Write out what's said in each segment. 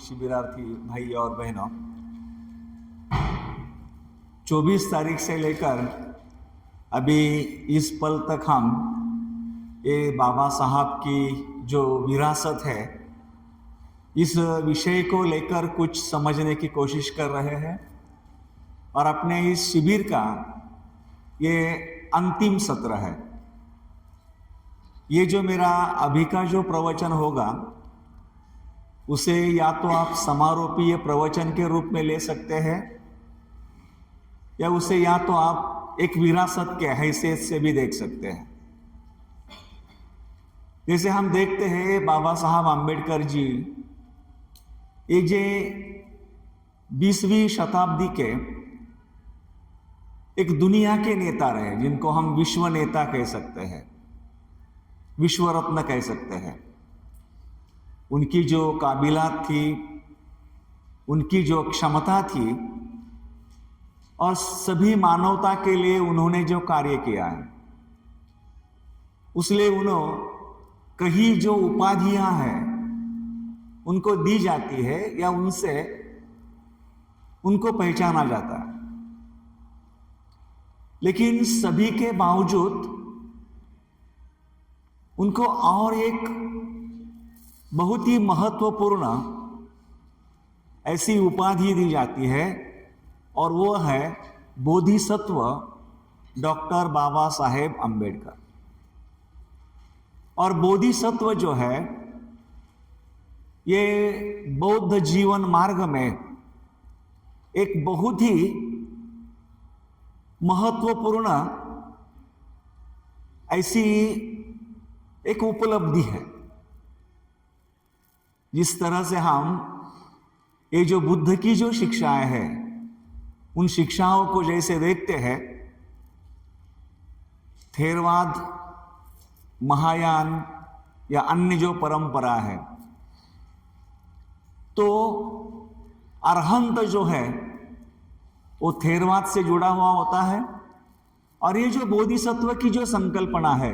शिविरार्थी भाई और बहनों, 24 तारीख से लेकर अभी इस पल तक हम ये बाबा साहब की जो विरासत है इस विषय को लेकर कुछ समझने की कोशिश कर रहे हैं और अपने इस शिविर का ये अंतिम सत्र है। ये जो मेरा अभी का जो प्रवचन होगा उसे या तो आप समारोपीय प्रवचन के रूप में ले सकते हैं या उसे या तो आप एक विरासत के हैसियत से भी देख सकते हैं। जैसे हम देखते हैं बाबा साहब आम्बेडकर जी ये जो 20वीं शताब्दी के एक दुनिया के नेता रहे, जिनको हम विश्व नेता कह सकते हैं, विश्व रत्न कह सकते हैं। उनकी जो काबिलियत थी, उनकी जो क्षमता थी और सभी मानवता के लिए उन्होंने जो कार्य किया है, उसलिए उन्होंने कहीं जो उपाधियां हैं उनको दी जाती है या उनसे उनको पहचाना जाता है। लेकिन सभी के बावजूद उनको और एक बहुत ही महत्वपूर्ण ऐसी उपाधि दी जाती है और वो है बोधिसत्व डॉक्टर बाबा साहेब आम्बेडकर। और बोधिसत्व जो है ये बौद्ध जीवन मार्ग में एक बहुत ही महत्वपूर्ण ऐसी एक उपलब्धि है। जिस तरह से हम ये जो बुद्ध की जो शिक्षाएं हैं उन शिक्षाओं को जैसे देखते हैं, थेरवाद, महायान या अन्य जो परंपरा है, तो अरहंत जो है वो थेरवाद से जुड़ा हुआ होता है और ये जो बोधिसत्व की जो संकल्पना है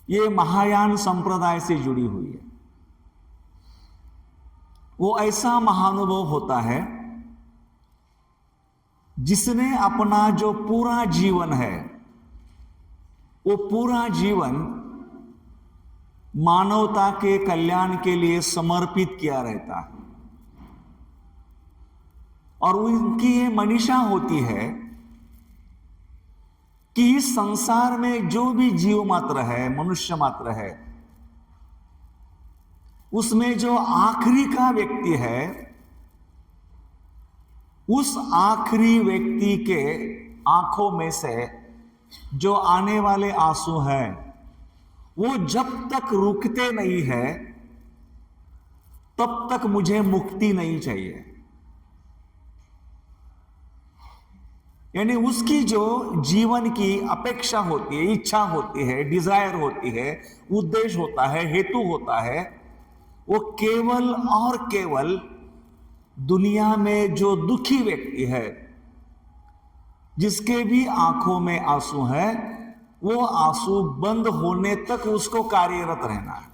ये महायान संप्रदाय से जुड़ी हुई है। वो ऐसा महानुभव होता है जिसने अपना जो पूरा जीवन है वो पूरा जीवन मानवता के कल्याण के लिए समर्पित किया रहता है और उनकी ये मनीषा होती है कि इस संसार में जो भी जीव मात्र है, मनुष्य मात्र है, उसमें जो आखिरी का व्यक्ति है, उस आखिरी व्यक्ति के आंखों में से जो आने वाले आंसू हैं वो जब तक रुकते नहीं है तब तक मुझे मुक्ति नहीं चाहिए। यानी उसकी जो जीवन की अपेक्षा होती है, इच्छा होती है, डिजायर होती है, उद्देश्य होता है, हेतु होता है, वो केवल और केवल दुनिया में जो दुखी व्यक्ति है, जिसके भी आंखों में आंसू है, वो आंसू बंद होने तक उसको कार्यरत रहना है।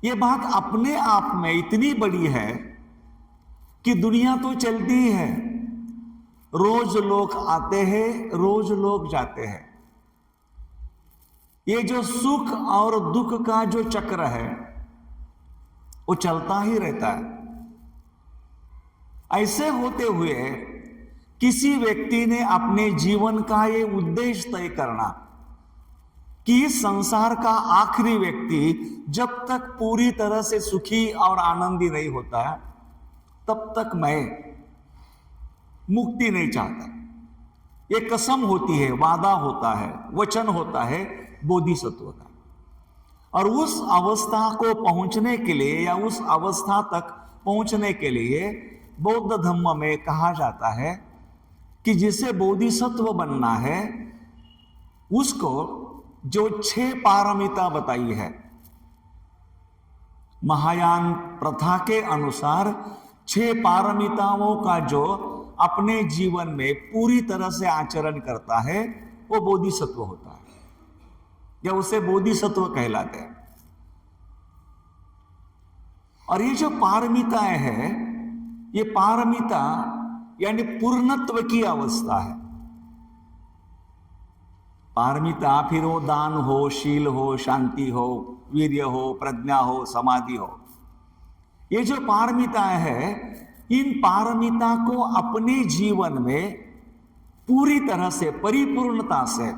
ये बात अपने आप में इतनी बड़ी है कि दुनिया तो चलती ही है, रोज लोग आते हैं, रोज लोग जाते हैं। ये जो सुख और दुख का जो चक्र है वो चलता ही रहता है। ऐसे होते हुए किसी व्यक्ति ने अपने जीवन का ये उद्देश्य तय करना कि इस संसार का आखिरी व्यक्ति जब तक पूरी तरह से सुखी और आनंदी नहीं होता तब तक मैं मुक्ति नहीं चाहता। ये कसम होती है, वादा होता है, वचन होता है बोधिसत्व का। और उस अवस्था को पहुंचने के लिए या उस अवस्था तक पहुंचने के लिए बौद्ध धर्म में कहा जाता है कि जिसे बोधिसत्व बनना है उसको जो 6 पारमिता बताई है, महायान प्रथा के अनुसार 6 पारमिताओं का जो अपने जीवन में पूरी तरह से आचरण करता है वो बोधिसत्व होता है या उसे बोधिसत्व कहलाते हैं। और ये जो पारमिताएं है, ये पारमिता यानी पूर्णत्व की अवस्था है। पारमिता फिर वो दान हो, शील हो, शांति हो, वीर्य हो, प्रज्ञा हो, समाधि हो। ये जो पारमिता है, इन पारमिता को अपने जीवन में पूरी तरह से, परिपूर्णता से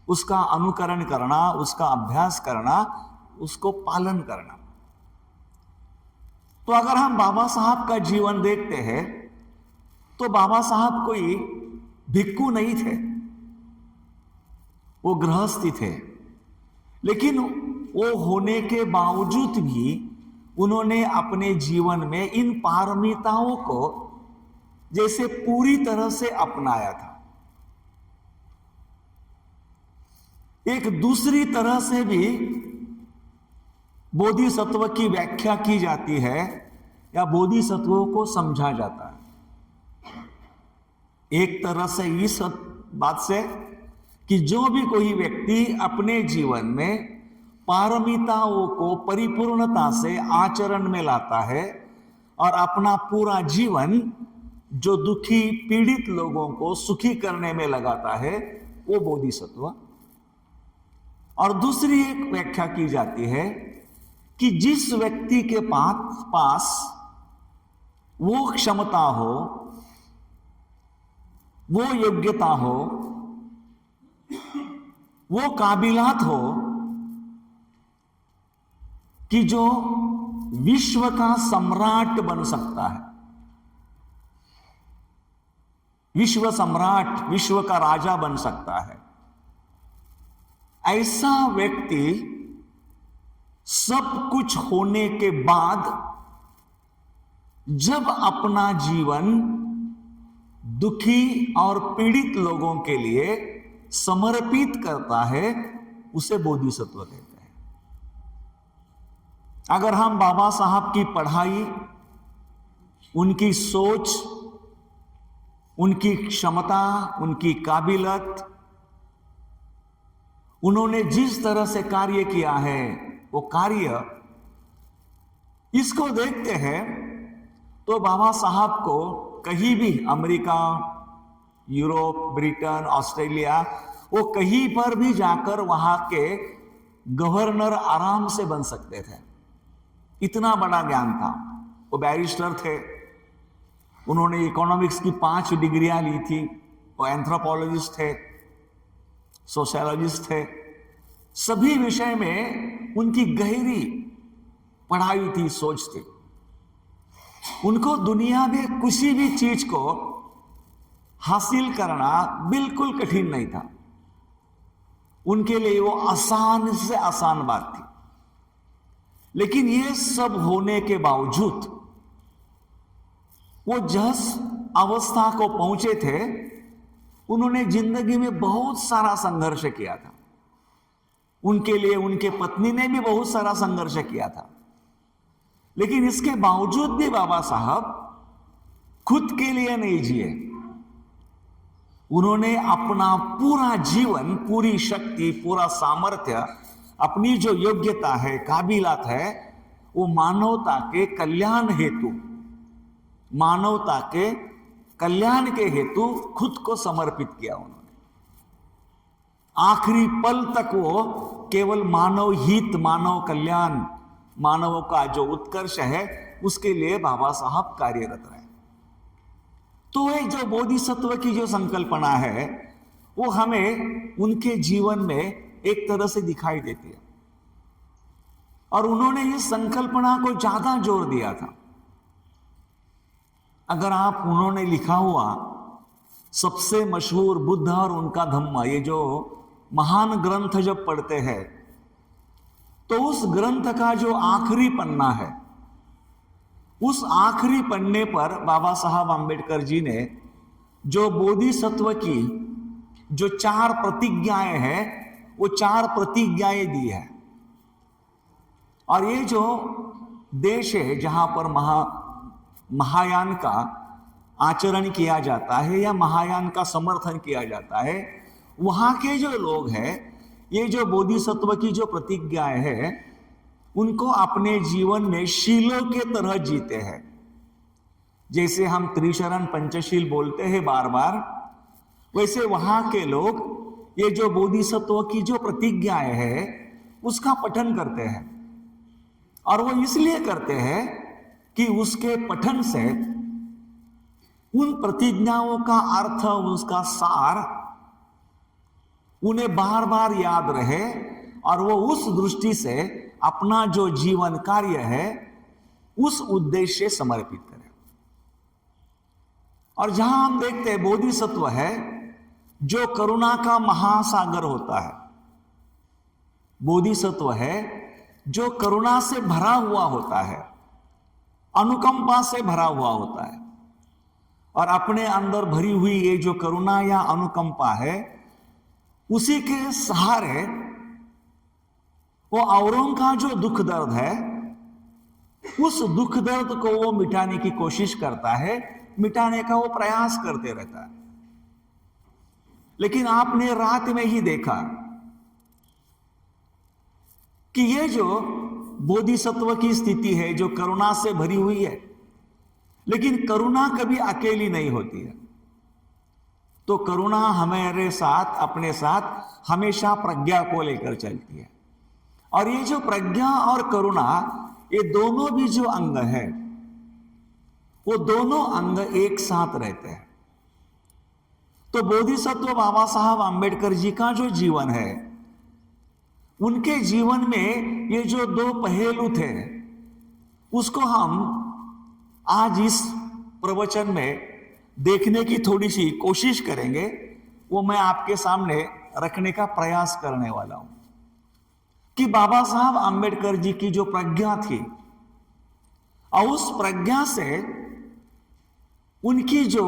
उसका अनुकरण करना, उसका अभ्यास करना, उसको पालन करना। तो अगर हम बाबा साहब का जीवन देखते हैं तो बाबा साहब कोई भिक्खु नहीं थे, वो गृहस्थी थे। लेकिन वो होने के बावजूद भी उन्होंने अपने जीवन में इन पारमिताओं को जैसे पूरी तरह से अपनाया था। एक दूसरी तरह से भी बोधिसत्व की व्याख्या की जाती है या बोधिसत्वों को समझा जाता है। एक तरह से इस बात से कि जो भी कोई व्यक्ति अपने जीवन में पारमिताओं को परिपूर्णता से आचरण में लाता है और अपना पूरा जीवन जो दुखी पीड़ित लोगों को सुखी करने में लगाता है, वो बोधिसत्व। और दूसरी एक व्याख्या की जाती है कि जिस व्यक्ति के पास वो क्षमता हो, वो योग्यता हो, वो काबिलियत हो कि जो विश्व का सम्राट बन सकता है, विश्व सम्राट, विश्व का राजा बन सकता है, ऐसा व्यक्ति सब कुछ होने के बाद जब अपना जीवन दुखी और पीड़ित लोगों के लिए समर्पित करता है, उसे बोधिसत्व कहते हैं। अगर हम बाबा साहब की पढ़ाई, उनकी सोच, उनकी क्षमता, उनकी काबिलियत, उन्होंने जिस तरह से कार्य किया है, वो कार्य, इसको देखते हैं तो बाबा साहब को कहीं भी अमेरिका, यूरोप, ब्रिटेन, ऑस्ट्रेलिया, वो कहीं पर भी जाकर वहां के गवर्नर आराम से बन सकते थे। इतना बड़ा ज्ञान था। वो बैरिस्टर थे, उन्होंने इकोनॉमिक्स की 5 डिग्रियां ली थी, वो एंथ्रोपोलॉजिस्ट थे, सोशियोलॉजिस्ट थे। सभी विषय में उनकी गहरी पढ़ाई थी, सोच थी। उनको दुनिया में किसी भी चीज को हासिल करना बिल्कुल कठिन नहीं था। उनके लिए वो आसान से आसान बात थी। लेकिन ये सब होने के बावजूद वो जिस अवस्था को पहुंचे थे, उन्होंने जिंदगी में बहुत सारा संघर्ष किया था। उनके लिए उनके पत्नी ने भी बहुत सारा संघर्ष किया था। लेकिन इसके बावजूद भी बाबा साहब खुद के लिए नहीं जिए। उन्होंने अपना पूरा जीवन, पूरी शक्ति, पूरा सामर्थ्य, अपनी जो योग्यता है, काबिलियत है, वो मानवता के कल्याण हेतु, मानवता के कल्याण के हेतु खुद को समर्पित किया उन्होंने। आखिरी पल तक वो केवल मानव हित, मानव कल्याण, मानवों का जो उत्कर्ष है, उसके लिए बाबा साहब कार्यरत रहे। तो ये जो बोधिसत्व की जो संकल्पना है, वो हमें उनके जीवन में एक तरह से दिखाई देती है। और उन्होंने इस संकल्पना को ज्यादा जोर दिया था। अगर आप उन्होंने लिखा हुआ सबसे मशहूर बुद्ध और उनका धम्म, ये जो महान ग्रंथ जब पढ़ते हैं, तो उस ग्रंथ का जो आखिरी पन्ना है, उस आखिरी पन्ने पर बाबा साहब आंबेडकर जी ने जो बोधिसत्व की जो 4 प्रतिज्ञाएं हैं, वो 4 प्रतिज्ञाएं दी है। और ये जो देश है जहां पर महायान का आचरण किया जाता है या महायान का समर्थन किया जाता है, वहां के जो लोग हैं, ये जो बोधिसत्व की जो प्रतिज्ञाएं हैं, उनको अपने जीवन में शीलों के तरह जीते हैं। जैसे हम त्रिशरण पंचशील बोलते हैं बार बार, वैसे वहां के लोग ये जो बोधिसत्व की जो प्रतिज्ञाएं है उसका पठन करते हैं। और वो इसलिए करते हैं कि उसके पठन से उन प्रतिज्ञाओं का अर्थ, उसका सार उन्हें बार बार याद रहे और वो उस दृष्टि से अपना जो जीवन कार्य है उस उद्देश्य से समर्पित करें। और जहां हम देखते हैं बोधिसत्व है जो करुणा का महासागर होता है, बोधिसत्व है जो करुणा से भरा हुआ होता है, अनुकंपा से भरा हुआ होता है। और अपने अंदर भरी हुई ये जो करुणा या अनुकंपा है, उसी के सहारे वो औरों का जो दुख दर्द है, उस दुख दर्द को वो मिटाने की कोशिश करता है, मिटाने का वो प्रयास करते रहता है। लेकिन आपने रात में ही देखा कि ये जो बोधिसत्व की स्थिति है जो करुणा से भरी हुई है, लेकिन करुणा कभी अकेली नहीं होती है। तो करुणा हमारे साथ, अपने साथ हमेशा प्रज्ञा को लेकर चलती है। और ये जो प्रज्ञा और करुणा, ये दोनों भी जो अंग है, वो दोनों अंग एक साथ रहते हैं। तो बोधिसत्व बाबा साहब आंबेडकर जी का जो जीवन है, उनके जीवन में ये जो दो पहलू थे, उसको हम आज इस प्रवचन में देखने की थोड़ी सी कोशिश करेंगे। वो मैं आपके सामने रखने का प्रयास करने वाला हूं कि बाबा साहब आंबेडकर जी की जो प्रज्ञा थी और उस प्रज्ञा से उनकी जो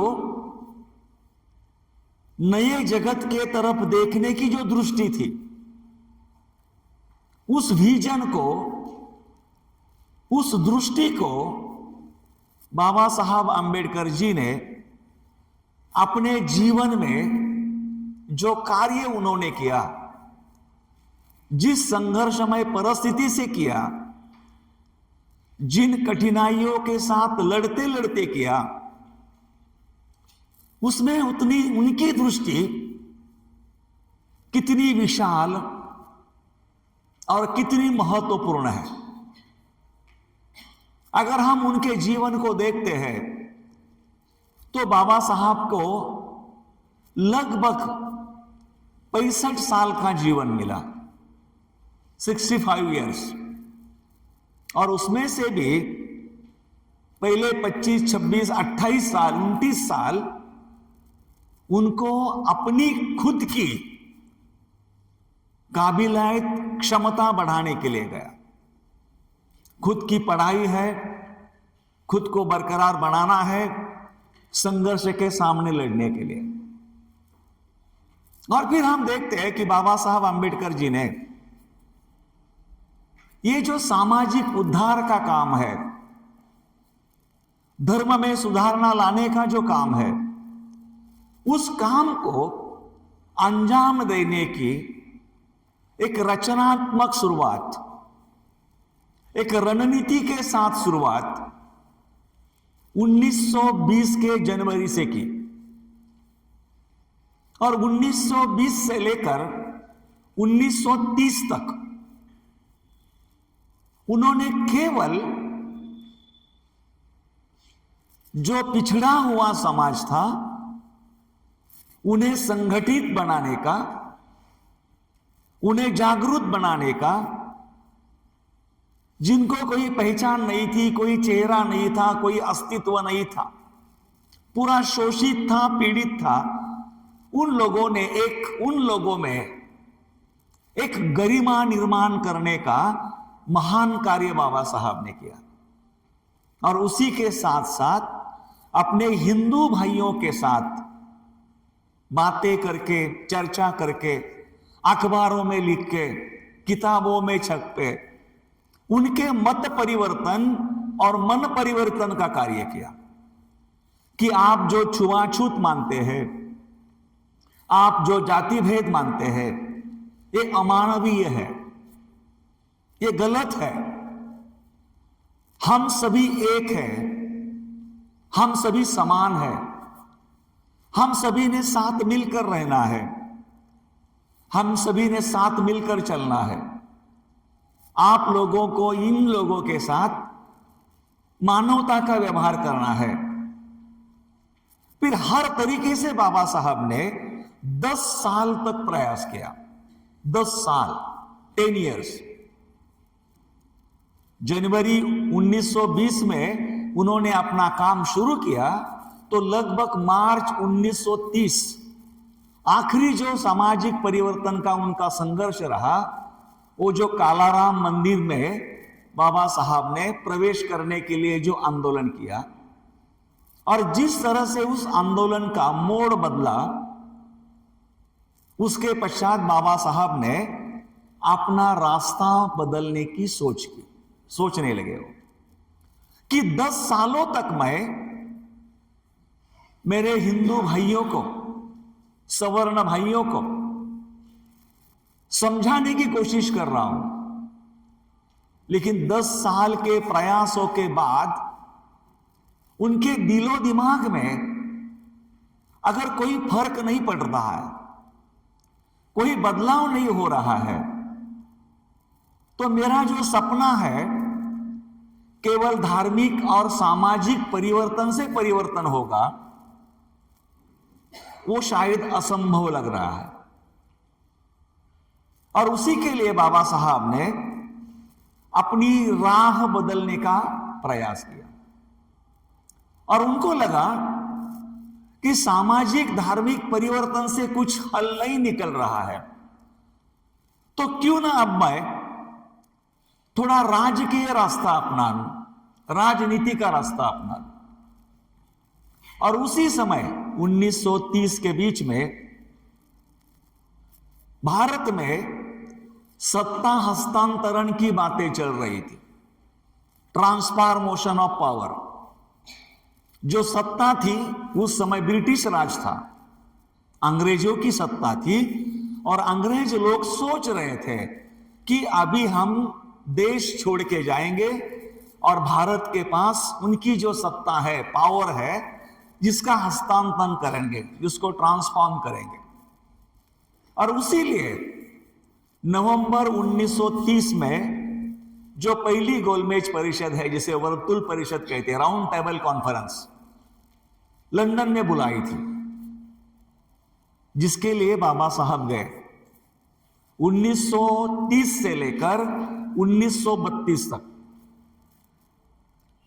नए जगत के तरफ देखने की जो दृष्टि थी, उस विजन को, उस दृष्टि को बाबा साहब आंबेडकर जी ने अपने जीवन में जो कार्य उन्होंने किया, जिस संघर्षमय परिस्थिति से किया, जिन कठिनाइयों के साथ लड़ते लड़ते किया, उसमें उतनी उनकी दृष्टि कितनी विशाल और कितनी महत्वपूर्ण है। अगर हम उनके जीवन को देखते हैं तो बाबा साहब को लगभग 65 साल का जीवन मिला, 65 इयर्स। और उसमें से भी पहले 25, 26, 28 साल, 29 साल उनको अपनी खुद की काबिलियत, क्षमता बढ़ाने के लिए गया। खुद की पढ़ाई है, खुद को बरकरार बनाना है संघर्ष के सामने लड़ने के लिए। और फिर हम देखते हैं कि बाबा साहब आंबेडकर जी ने ये जो सामाजिक उद्धार का काम है, धर्म में सुधारना लाने का जो काम है, उस काम को अंजाम देने की एक रचनात्मक शुरुआत, एक रणनीति के साथ शुरुआत 1920 के जनवरी से की। और 1920 से लेकर 1930 तक उन्होंने केवल जो पिछड़ा हुआ समाज था उन्हें संगठित बनाने का, उन्हें जागरूक बनाने का, जिनको कोई पहचान नहीं थी, कोई चेहरा नहीं था, कोई अस्तित्व नहीं था, पूरा शोषित था, पीड़ित था, उन लोगों में एक गरिमा निर्माण करने का महान कार्य बाबा साहब ने किया। और उसी के साथ साथ अपने हिंदू भाइयों के साथ बातें करके, चर्चा करके, अखबारों में लिख के, किताबों में छप के उनके मत परिवर्तन और मन परिवर्तन का कार्य किया कि आप जो छुआछूत मानते हैं, आप जो जाति भेद मानते हैं, ये अमानवीय है, ये गलत है। हम सभी एक हैं, हम सभी समान हैं, हम सभी ने साथ मिलकर रहना है, हम सभी ने साथ मिलकर चलना है। आप लोगों को इन लोगों के साथ मानवता का व्यवहार करना है। फिर हर तरीके से बाबा साहब ने 10 साल तक प्रयास किया। 10 साल, 10 इयर्स। जनवरी 1920 में उन्होंने अपना काम शुरू किया तो लगभग मार्च 1930 आखिरी जो सामाजिक परिवर्तन का उनका संघर्ष रहा, वो जो कालाराम मंदिर में बाबा साहब ने प्रवेश करने के लिए जो आंदोलन किया और जिस तरह से उस आंदोलन का मोड़ बदला, उसके पश्चात बाबा साहब ने अपना रास्ता बदलने की सोचने लगे हो कि 10 सालों तक मैं मेरे हिंदू भाइयों को, सवर्ण भाइयों को समझाने की कोशिश कर रहा हूं, लेकिन 10 साल के प्रयासों के बाद उनके दिलो दिमाग में अगर कोई फर्क नहीं पड़ रहा है, कोई बदलाव नहीं हो रहा है, तो मेरा जो सपना है केवल धार्मिक और सामाजिक परिवर्तन से परिवर्तन होगा, वो शायद असंभव लग रहा है। और उसी के लिए बाबा साहब ने अपनी राह बदलने का प्रयास किया और उनको लगा कि सामाजिक धार्मिक परिवर्तन से कुछ हल नहीं निकल रहा है, तो क्यों ना अब मैं थोड़ा राजकीय रास्ता अपना लूं, राजनीति का रास्ता अपना लूं। और उसी समय 1930 के बीच में भारत में सत्ता हस्तांतरण की बातें चल रही थी, ट्रांसफॉर्मेशन ऑफ पावर। जो सत्ता थी उस समय ब्रिटिश राज था, अंग्रेजों की सत्ता थी और अंग्रेज लोग सोच रहे थे कि अभी हम देश छोड़ के जाएंगे और भारत के पास उनकी जो सत्ता है, पावर है, जिसका हस्तांतरण करेंगे, जिसको ट्रांसफॉर्म करेंगे। और उसीलिए नवंबर 1930 में जो पहली गोलमेज परिषद है, जिसे वर्तुल परिषद कहते हैं, राउंड टेबल कॉन्फ्रेंस, लंदन में बुलाई थी, जिसके लिए बाबा साहब गए। 1930 से लेकर 1932 तक,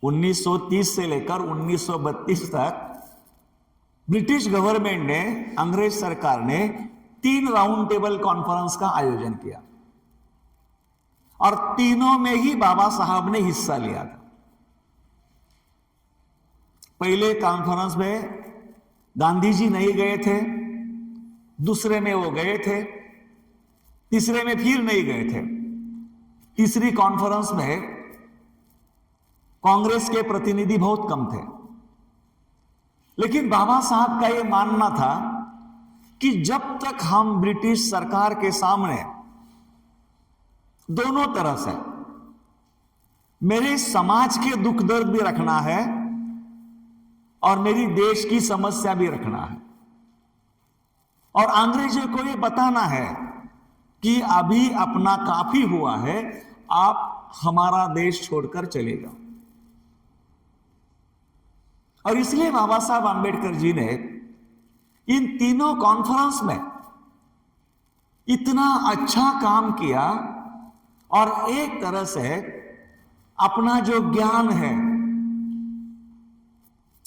1930 से लेकर 1932 तक ब्रिटिश गवर्नमेंट ने, अंग्रेज सरकार ने 3 राउंड टेबल कॉन्फ्रेंस का आयोजन किया और तीनों में ही बाबा साहब ने हिस्सा लिया था। पहले कॉन्फ्रेंस में गांधी जी नहीं गए थे, दूसरे में वो गए थे, तीसरे में फिर नहीं गए थे। तीसरी कॉन्फ्रेंस में कांग्रेस के प्रतिनिधि बहुत कम थे, लेकिन बाबा साहब का यह मानना था कि जब तक हम ब्रिटिश सरकार के सामने दोनों तरह से मेरे समाज के दुख दर्द भी रखना है और मेरी देश की समस्या भी रखना है, और अंग्रेजों को यह बताना है कि अभी अपना काफी हुआ है, आप हमारा देश छोड़कर चले जाओ। और इसलिए बाबा साहब आंबेडकर जी ने इन तीनों कॉन्फ्रेंस में इतना अच्छा काम किया और एक तरह से अपना जो ज्ञान है,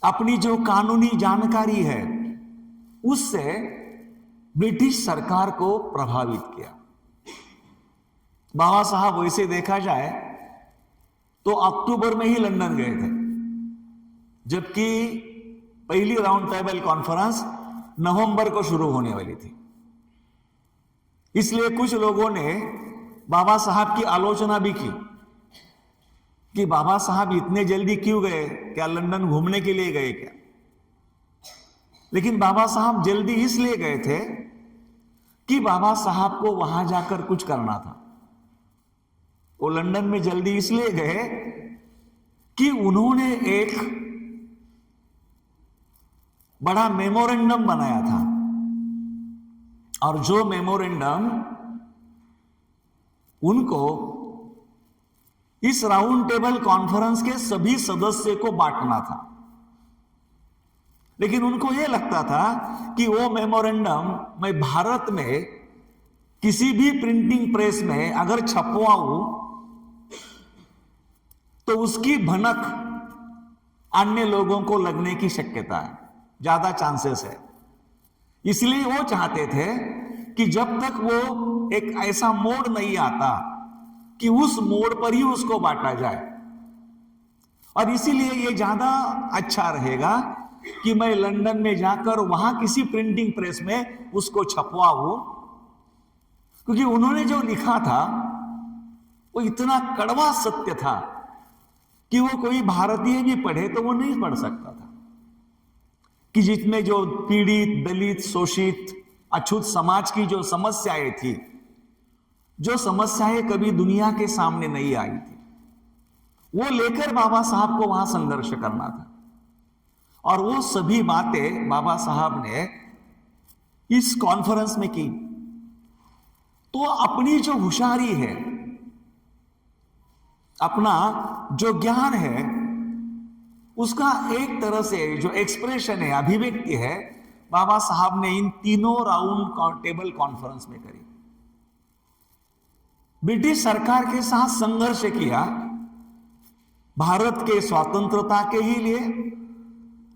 अपनी जो कानूनी जानकारी है, उससे ब्रिटिश सरकार को प्रभावित किया। बाबा साहब वैसे देखा जाए तो अक्टूबर में ही लंदन गए थे, जबकि पहली राउंड टेबल कॉन्फ्रेंस नवंबर को शुरू होने वाली थी। इसलिए कुछ लोगों ने बाबा साहब की आलोचना भी की कि बाबा साहब इतने जल्दी क्यों गए, क्या लंदन घूमने के लिए गए क्या? लेकिन बाबा साहब जल्दी इसलिए गए थे कि बाबा साहब को वहां जाकर कुछ करना था। वो लंदन में जल्दी इसलिए गए कि उन्होंने एक बड़ा मेमोरेंडम बनाया था, और जो मेमोरेंडम उनको इस राउंड टेबल कॉन्फ्रेंस के सभी सदस्य को बांटना था। लेकिन उनको यह लगता था कि वो मेमोरेंडम मैं भारत में किसी भी प्रिंटिंग प्रेस में अगर छपवाऊं तो उसकी भनक अन्य लोगों को लगने की शक्यता है, ज्यादा चांसेस है। इसलिए वो चाहते थे कि जब तक वो एक ऐसा मोड़ नहीं आता कि उस मोड़ पर ही उसको बांटा जाए, और इसीलिए ये ज्यादा अच्छा रहेगा कि मैं लंदन में जाकर वहां किसी प्रिंटिंग प्रेस में उसको छपवाऊं, क्योंकि उन्होंने जो लिखा था वो इतना कड़वा सत्य था कि वो कोई भारतीय भी पढ़े तो वो नहीं पढ़ सकता था, कि जिसमें जो पीड़ित, दलित, शोषित, अछूत समाज की जो समस्याएं थी, जो समस्याएं कभी दुनिया के सामने नहीं आई थी, वो लेकर बाबा साहब को वहां संघर्ष करना था। और वो सभी बातें बाबा साहब ने इस कॉन्फ्रेंस में की। तो अपनी जो होशियारी है, अपना जो ज्ञान है, उसका एक तरह से जो एक्सप्रेशन है, अभिव्यक्ति है, बाबा साहब ने इन तीनों राउंड टेबल कॉन्फ्रेंस में करी। ब्रिटिश सरकार के साथ संघर्ष किया भारत के स्वतंत्रता के ही लिए,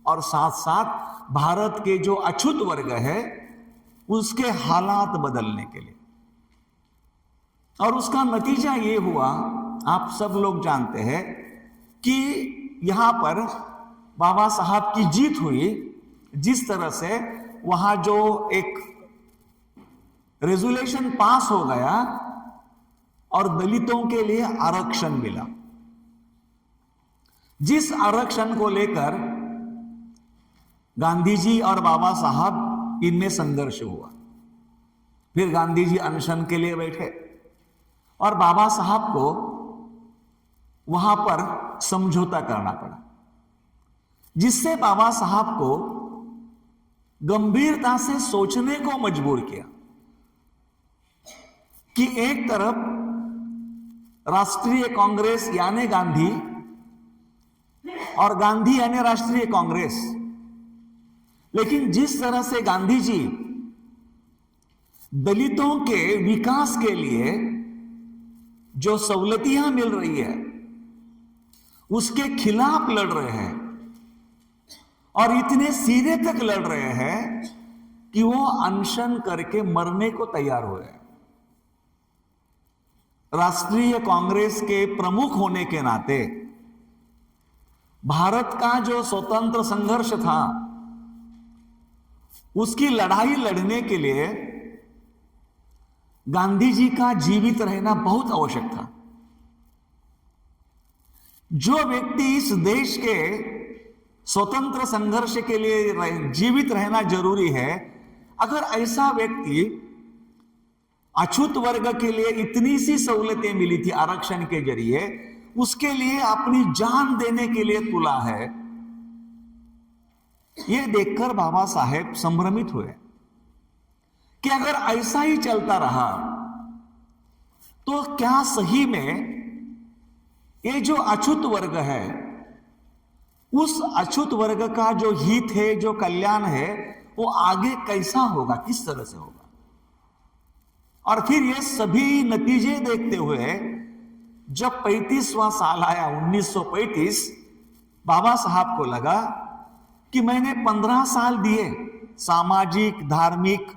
और साथ साथ भारत के जो अछूत वर्ग है उसके हालात बदलने के लिए। और उसका नतीजा ये हुआ, आप सब लोग जानते हैं कि यहां पर बाबा साहब की जीत हुई। जिस तरह से वहां जो एक रेजोल्यूशन पास हो गया और दलितों के लिए आरक्षण मिला, जिस आरक्षण को लेकर गांधी जी और बाबा साहब इनमें संघर्ष हुआ। फिर गांधी जी अनशन के लिए बैठे और बाबा साहब को वहां पर समझौता करना पड़ा, जिससे बाबा साहब को गंभीरता से सोचने को मजबूर किया कि एक तरफ राष्ट्रीय कांग्रेस यानी गांधी और गांधी यानी राष्ट्रीय कांग्रेस, लेकिन जिस तरह से गांधी जी दलितों के विकास के लिए जो सहूलतियां मिल रही है उसके खिलाफ लड़ रहे हैं, और इतने सीधे तक लड़ रहे हैं कि वो अनशन करके मरने को तैयार हुए हैं। राष्ट्रीय कांग्रेस के प्रमुख होने के नाते भारत का जो स्वतंत्र संघर्ष था उसकी लड़ाई लड़ने के लिए गांधी जी का जीवित रहना बहुत आवश्यक था। जो व्यक्ति इस देश के स्वतंत्र संघर्ष के लिए जीवित रहना जरूरी है, अगर ऐसा व्यक्ति अछूत वर्ग के लिए इतनी सी सहूलतें मिली थी आरक्षण के जरिए, उसके लिए अपनी जान देने के लिए तुला है, यह देखकर बाबा साहेब संभ्रमित हुए कि अगर ऐसा ही चलता रहा तो क्या सही में ये जो अछूत वर्ग है, उस अछूत वर्ग का जो हित है, जो कल्याण है, वो आगे कैसा होगा, किस तरह से होगा। और फिर ये सभी नतीजे देखते हुए जब 35वां साल आया 1935, बाबा साहब को लगा कि मैंने 15 साल दिए सामाजिक, धार्मिक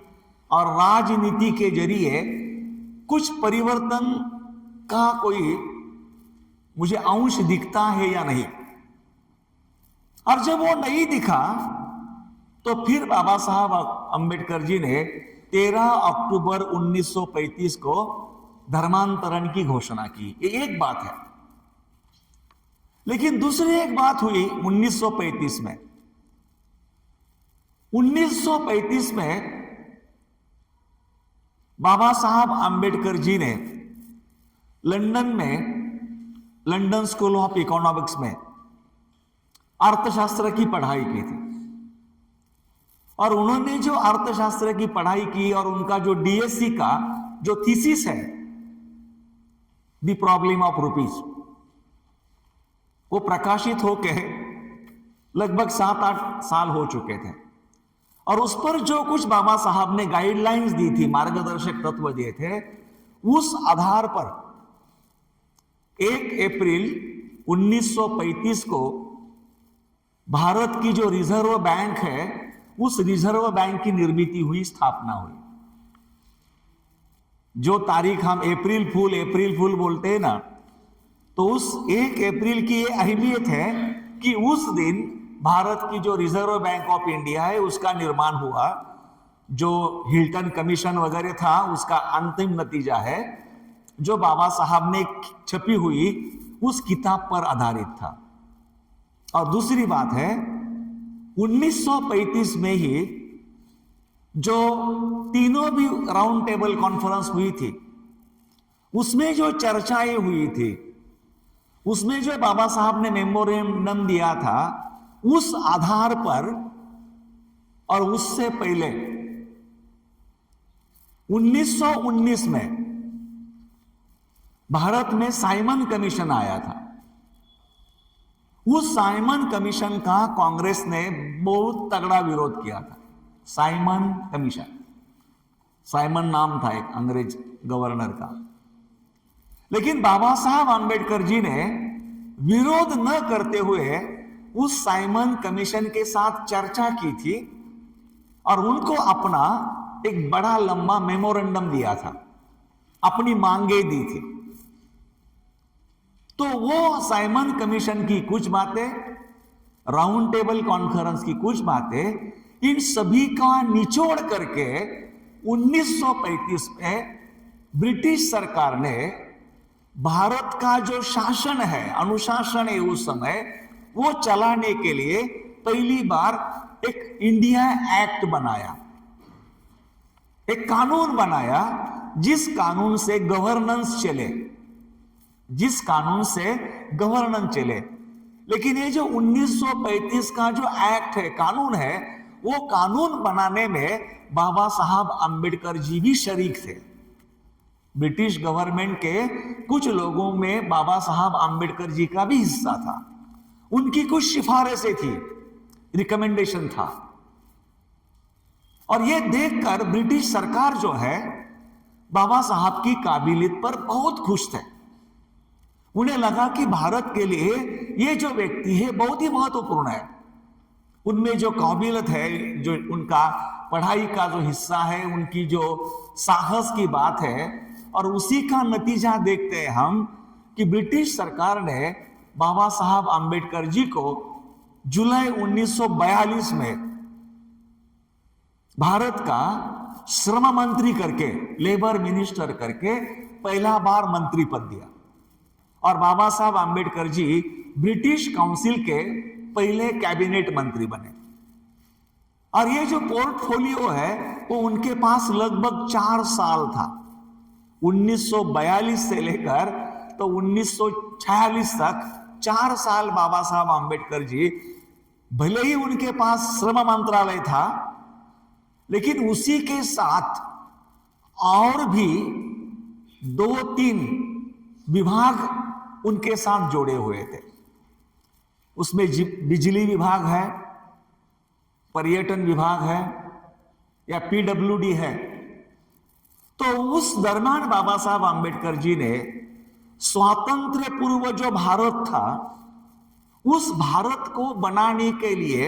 और राजनीति के जरिए कुछ परिवर्तन का कोई मुझे अंश दिखता है या नहीं। और जब वो नहीं दिखा तो फिर बाबा साहब अंबेडकर जी ने 13 अक्टूबर 1935 को धर्मांतरण की घोषणा की। ये एक बात है, लेकिन दूसरी एक बात हुई 1935 में। 1935 में बाबा साहब अंबेडकर जी ने लंदन में, लंदन स्कूल ऑफ इकोनॉमिक्स में अर्थशास्त्र की पढ़ाई की थी। और उन्होंने जो अर्थशास्त्र की पढ़ाई की और उनका जो डीएससी का जो थीसिस है, द प्रॉब्लम ऑफ रुपीज, वो प्रकाशित होके लगभग 7-8 साल हो चुके थे। और उस पर जो कुछ बाबा साहब ने गाइडलाइंस दी थी, मार्गदर्शक तत्व दिए थे, उस आधार पर 1 अप्रैल 1935 को भारत की जो रिजर्व बैंक है, उस रिजर्व बैंक की निर्मित हुई, स्थापना हुई। जो तारीख हम अप्रैल फूल बोलते हैं ना, तो उस 1 अप्रैल की ये अहमियत है कि उस दिन भारत की जो रिजर्व बैंक ऑफ इंडिया है उसका निर्माण हुआ। जो हिल्टन कमीशन वगैरह था उसका अंतिम नतीजा है, जो बाबा साहब ने छपी हुई उस किताब पर आधारित था। और दूसरी बात है, 1935 में ही जो तीनों भी राउंड टेबल कॉन्फ्रेंस हुई थी, उसमें जो चर्चाएं हुई थी, उसमें जो बाबा साहब ने मेमोरेंडम दिया था, उस आधार पर और उससे पहले 1919 में भारत में साइमन कमीशन आया था। उस साइमन कमीशन का कांग्रेस ने बहुत तगड़ा विरोध किया था। साइमन कमीशन, साइमन नाम था एक अंग्रेज गवर्नर का। लेकिन बाबा साहब आंबेडकर जी ने विरोध न करते हुए उस साइमन कमीशन के साथ चर्चा की थी और उनको अपना एक बड़ा लंबा मेमोरेंडम दिया था, अपनी मांगे दी थी। तो वो साइमन कमीशन की कुछ बातें, राउंड टेबल कॉन्फ्रेंस की कुछ बातें, इन सभी का निचोड़ करके 1935 में ब्रिटिश सरकार ने भारत का जो शासन है, अनुशासन है उस समय, वो चलाने के लिए पहली बार एक इंडिया एक्ट बनाया, एक कानून बनाया, जिस कानून से गवर्नेंस चले, जिस कानून से गवर्नेंस चले। लेकिन ये जो 1935 का जो एक्ट है, कानून है, वो कानून बनाने में बाबा साहब आंबेडकर जी भी शरीक थे। ब्रिटिश गवर्नमेंट के कुछ लोगों में बाबा साहब आंबेडकर जी का भी हिस्सा था। उनकी कुछ सिफारिशें थी, रिकमेंडेशन था। और यह देखकर ब्रिटिश सरकार जो है बाबा साहब की काबिलियत पर बहुत खुश थे। उन्हें लगा कि भारत के लिए ये जो व्यक्ति है बहुत ही महत्वपूर्ण है। उनमें जो काबिलियत है, जो उनका पढ़ाई का जो हिस्सा है, उनकी जो साहस की बात है, और उसी का नतीजा देखते हैं हम कि ब्रिटिश सरकार ने बाबा साहब आंबेडकर जी को जुलाई 1942 में भारत का श्रम मंत्री करके, लेबर मिनिस्टर करके पहला बार मंत्री पद दिया। और बाबा साहब आंबेडकर जी ब्रिटिश काउंसिल के पहले कैबिनेट मंत्री बने। और ये जो पोर्टफोलियो है वो उनके पास लगभग 4 साल था। 1942 से लेकर तो 1946 तक 4 साल बाबा साहब आंबेडकर जी, भले ही उनके पास श्रम मंत्रालय था, लेकिन उसी के साथ और भी 2-3 विभाग उनके साथ जोड़े हुए थे। उसमें बिजली विभाग है, पर्यटन विभाग है, या पीडब्ल्यूडी है। तो उस दरमियान बाबा साहब आंबेडकर जी ने स्वातंत्र्य पूर्व जो भारत था, उस भारत को बनाने के लिए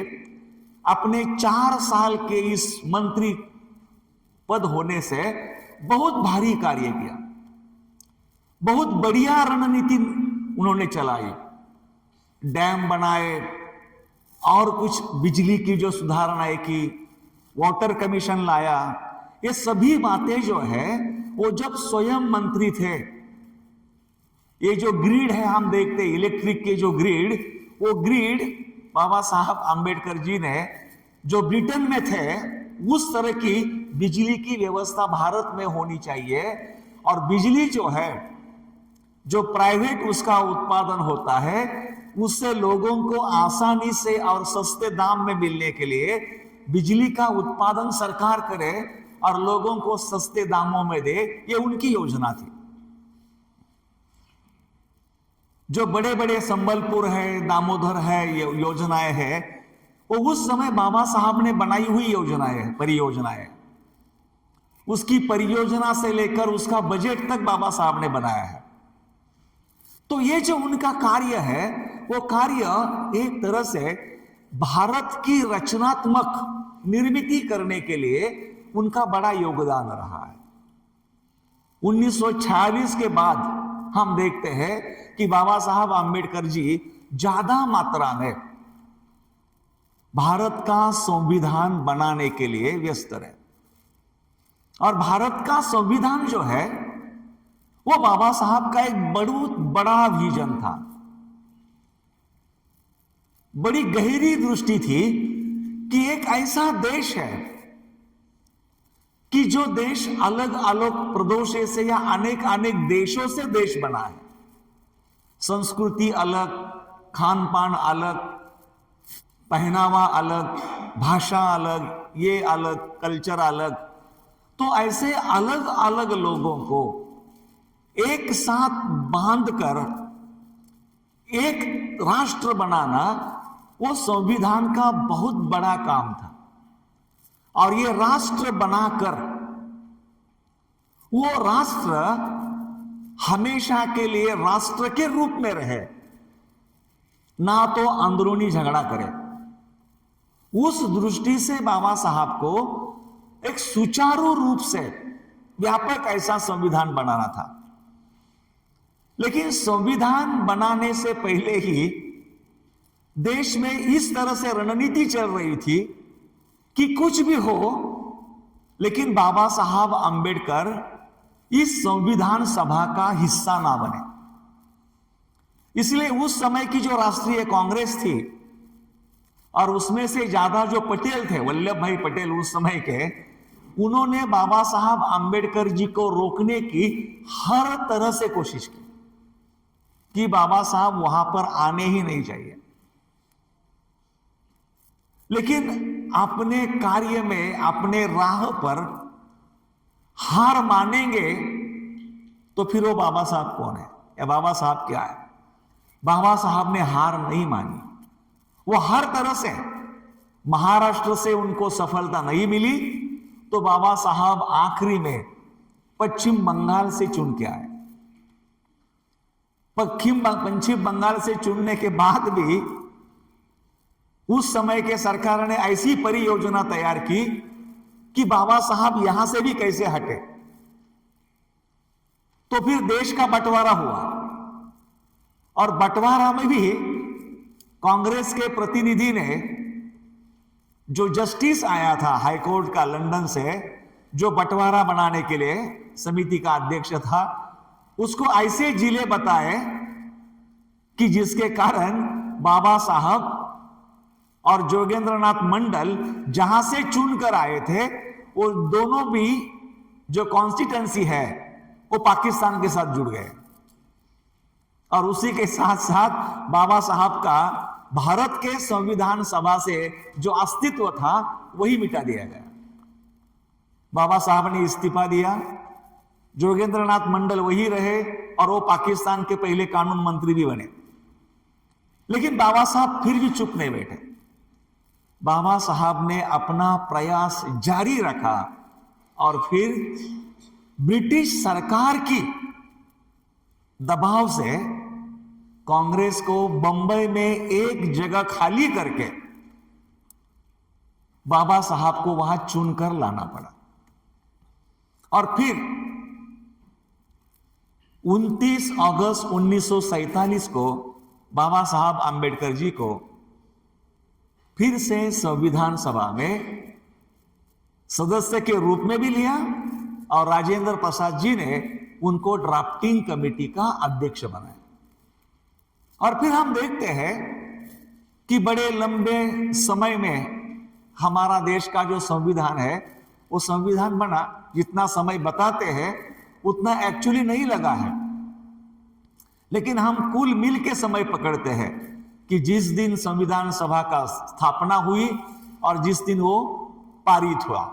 अपने 4 साल के इस मंत्री पद होने से बहुत भारी कार्य किया। बहुत बढ़िया रणनीति उन्होंने चलाई, डैम बनाए और कुछ बिजली की जो सुधारणाएं की, वाटर कमीशन लाया। ये सभी बातें जो है वो जब स्वयं मंत्री थे, ये जो ग्रिड है हम देखते हैं, इलेक्ट्रिक के जो ग्रिड, वो ग्रिड बाबा साहब आंबेडकर जी ने, जो ब्रिटेन में थे, उस तरह की बिजली की व्यवस्था भारत में होनी चाहिए। और बिजली जो है, जो प्राइवेट उसका उत्पादन होता है, उससे लोगों को आसानी से और सस्ते दाम में मिलने के लिए बिजली का उत्पादन सरकार करे और लोगों को सस्ते दामों में दे, ये उनकी योजना थी। जो बड़े बड़े संबलपुर है, दामोदर है, ये योजनाएं है, वो उस समय बाबा साहब ने बनाई हुई योजनाएं, परियोजनाएं। उसकी परियोजना से लेकर उसका बजट तक बाबा साहब ने बनाया है। तो ये जो उनका कार्य है, वो कार्य एक तरह से भारत की रचनात्मक निर्मिति करने के लिए उनका बड़ा योगदान रहा है। 1946 के बाद हम देखते हैं कि बाबा साहब आम्बेडकर जी ज्यादा मात्रा में भारत का संविधान बनाने के लिए व्यस्त रहे। और भारत का संविधान जो है वो बाबा साहब का एक बहुत बड़ा विजन था, बड़ी गहरी दृष्टि थी कि एक ऐसा देश है कि जो देश अलग अलग प्रदेशों से या अनेक अनेक देशों से देश बना है, संस्कृति अलग, खान पान अलग, पहनावा अलग, भाषा अलग, ये अलग, कल्चर अलग। तो ऐसे अलग अलग लोगों को एक साथ बांधकर एक राष्ट्र बनाना वो संविधान का बहुत बड़ा काम था। और ये राष्ट्र बनाकर वो राष्ट्र हमेशा के लिए राष्ट्र के रूप में रहे, ना तो अंदरूनी झगड़ा करे। उस दृष्टि से बाबा साहब को एक सुचारू रूप से व्यापक ऐसा संविधान बनाना था। लेकिन संविधान बनाने से पहले ही देश में इस तरह से रणनीति चल रही थी कि कुछ भी हो, लेकिन बाबा साहब आम्बेडकर इस संविधान सभा का हिस्सा ना बने। इसलिए उस समय की जो राष्ट्रीय कांग्रेस थी और उसमें से ज्यादा जो पटेल थे, वल्लभ भाई पटेल उस समय के, उन्होंने बाबा साहब आम्बेडकर जी को रोकने की हर तरह से कोशिश की कि बाबा साहब वहां पर आने ही नहीं चाहिए। लेकिन अपने कार्य में, अपने राह पर हार मानेंगे तो फिर वो बाबा साहब कौन है या बाबा साहब क्या है? बाबा साहब ने हार नहीं मानी। वो हर तरह से, महाराष्ट्र से उनको सफलता नहीं मिली तो बाबा साहब आखिरी में पश्चिम बंगाल से चुन के आए। पश्चिम बंगाल से चुनने के बाद भी उस समय के सरकार ने ऐसी परियोजना तैयार की कि बाबा साहब यहां से भी कैसे हटे। तो फिर देश का बंटवारा हुआ और बंटवारा में भी कांग्रेस के प्रतिनिधि ने, जो जस्टिस आया था हाईकोर्ट का लंदन से, जो बंटवारा बनाने के लिए समिति का अध्यक्ष था, उसको ऐसे जिले बताए कि जिसके कारण बाबा साहब और जोगेंद्रनाथ मंडल जहां से चुनकर आए थे, वो दोनों भी जो कॉन्स्टिट्यूंसी है वो पाकिस्तान के साथ जुड़ गए। और उसी के साथ साथ बाबा साहब का भारत के संविधान सभा से जो अस्तित्व था वही मिटा दिया गया। बाबा साहब ने इस्तीफा दिया, जोगेंद्रनाथ मंडल वही रहे और वो पाकिस्तान के पहले कानून मंत्री भी बने। लेकिन बाबा साहब फिर भी चुप नहीं बैठे। बाबा साहब ने अपना प्रयास जारी रखा और फिर ब्रिटिश सरकार की दबाव से कांग्रेस को बंबई में एक जगह खाली करके बाबा साहब को वहां चुनकर लाना पड़ा। और फिर 29 अगस्त 1947 को बाबा साहब आम्बेडकर जी को फिर से संविधान सभा में सदस्य के रूप में भी लिया और राजेंद्र प्रसाद जी ने उनको ड्राफ्टिंग कमेटी का अध्यक्ष बनाया। और फिर हम देखते हैं कि बड़े लंबे समय में हमारा देश का जो संविधान है वो संविधान बना। जितना समय बताते हैं उतना एक्चुअली नहीं लगा है, लेकिन हम कुल मिल के समय पकड़ते हैं कि जिस दिन संविधान सभा का स्थापना हुई और जिस दिन वो पारित हुआ।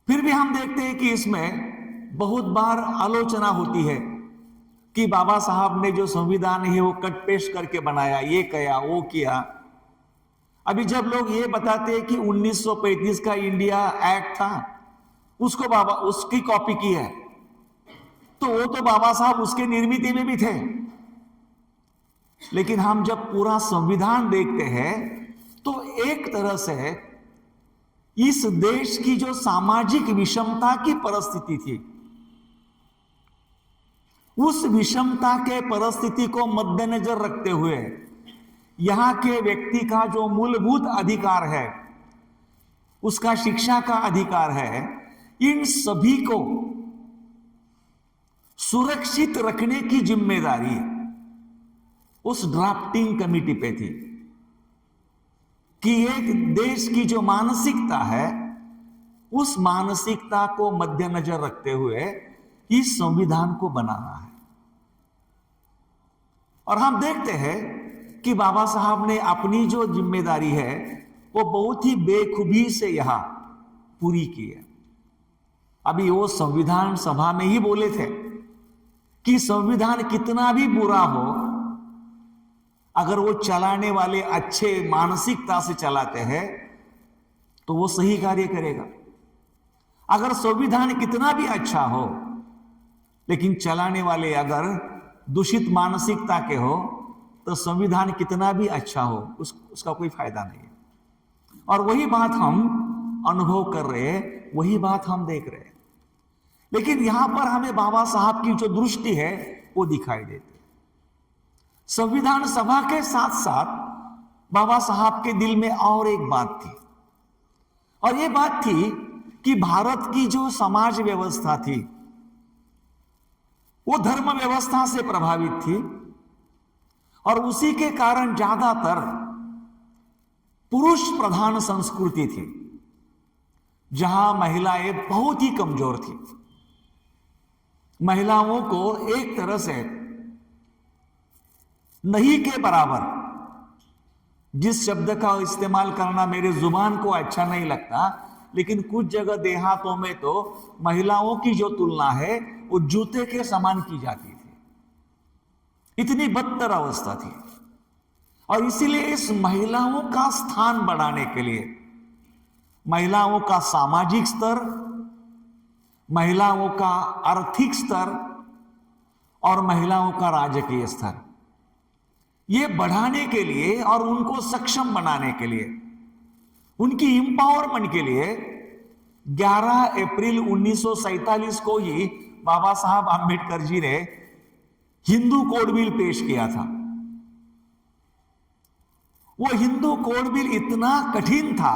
फिर भी हम देखते हैं कि इसमें बहुत बार आलोचना होती है कि बाबा साहब ने जो संविधान है वो कट पेस्ट करके बनाया, ये किया वो किया। अभी जब लोग ये बताते हैं कि 1935 का इंडिया एक्ट था, उसको बाबा उसकी कॉपी की है, तो वो तो बाबा साहब उसके निर्मित में भी थे। लेकिन हम जब पूरा संविधान देखते हैं तो एक तरह से इस देश की जो सामाजिक विषमता की परिस्थिति थी, उस विषमता के परिस्थिति को मद्देनजर रखते हुए यहां के व्यक्ति का जो मूलभूत अधिकार है, उसका शिक्षा का अधिकार है, इन सभी को सुरक्षित रखने की जिम्मेदारी उस ड्राफ्टिंग कमेटी पे थी कि एक देश की जो मानसिकता है, उस मानसिकता को मद्देनजर रखते हुए इस संविधान को बनाना है। और हम देखते हैं कि बाबा साहब ने अपनी जो जिम्मेदारी है वो बहुत ही बेखूबी से यहां पूरी की है। अभी वो संविधान सभा में ही बोले थे कि संविधान कितना भी बुरा हो, अगर वो चलाने वाले अच्छे मानसिकता से चलाते हैं तो वो सही कार्य करेगा। अगर संविधान कितना भी अच्छा हो लेकिन चलाने वाले अगर दूषित मानसिकता के हो तो संविधान कितना भी अच्छा हो उसका कोई फायदा नहीं है। और वही बात हम अनुभव कर रहे हैं, वही बात हम देख रहे हैं। लेकिन यहां पर हमें बाबा साहब की जो दृष्टि है वो दिखाई देती है। संविधान सभा के साथ साथ बाबा साहब के दिल में और एक बात थी, और ये बात थी कि भारत की जो समाज व्यवस्था थी वो धर्म व्यवस्था से प्रभावित थी, और उसी के कारण ज्यादातर पुरुष प्रधान संस्कृति थी, जहां महिलाएं बहुत ही कमजोर थी। महिलाओं को एक तरह से नहीं के बराबर, जिस शब्द का इस्तेमाल करना मेरे जुबान को अच्छा नहीं लगता, लेकिन कुछ जगह देहातों में तो महिलाओं की जो तुलना है वो जूते के समान की जाती थी। इतनी बदतर अवस्था थी। और इसीलिए इस महिलाओं का स्थान बढ़ाने के लिए महिलाओं का सामाजिक स्तर, महिलाओं का आर्थिक स्तर और महिलाओं का राजकीय स्तर, ये बढ़ाने के लिए और उनको सक्षम बनाने के लिए, उनकी इंपावरमेंट के लिए 11 अप्रैल 1947 को ही बाबा साहब आंबेडकर जी ने हिंदू कोड बिल पेश किया था। वो हिंदू कोड बिल इतना कठिन था